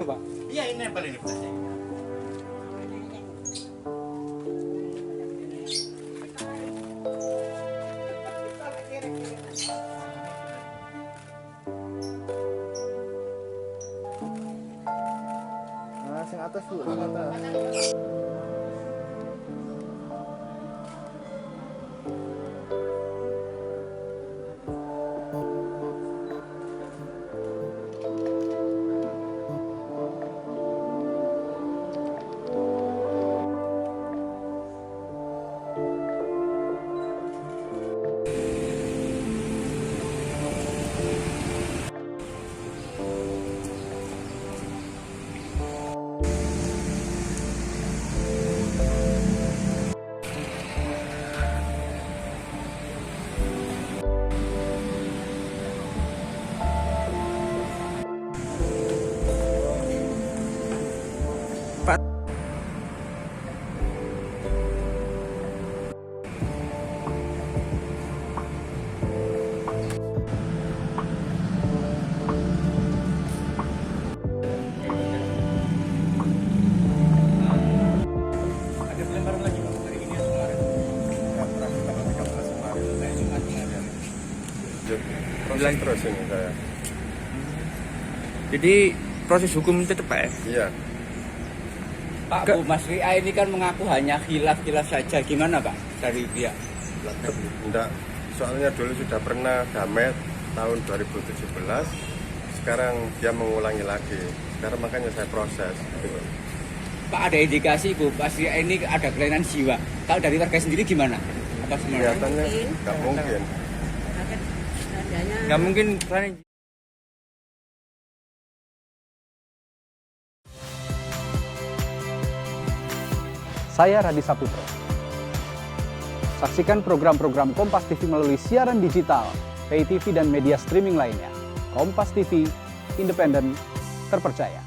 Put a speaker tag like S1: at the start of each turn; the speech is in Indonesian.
S1: Pak?
S2: Iya, ini nempel ini betasnya.
S3: Nah, sing atas Bu, sing atas.
S2: Ada pelemparan lagi Pak, hari ini atau kemarin?
S3: Nggak pernah tanggal 13 kemarin.
S2: Kayak Jumat kemarin.
S3: Proses terus ini saya.
S1: Jadi proses hukum tetap Pak ya?
S3: Iya.
S1: Pak, Bu, Mas Ria ini kan mengaku hanya khilaf-khilaf saja. Gimana Pak dari pihak?
S3: Enggak, soalnya dulu sudah pernah damai tahun 2017. Sekarang dia mengulangi lagi. Sekarang makanya saya proses. Gitu.
S1: Pak, ada indikasi Bu, Mas Ria ini ada kelainan jiwa. Kalau dari warga sendiri gimana? Apa sebenarnya?
S3: Kelihatannya nggak mungkin.
S1: Nggak mungkin kelainan.
S4: Saya Radi Saputro. Saksikan program-program Kompas TV melalui siaran digital, pay TV dan media streaming lainnya. Kompas TV, independen, terpercaya.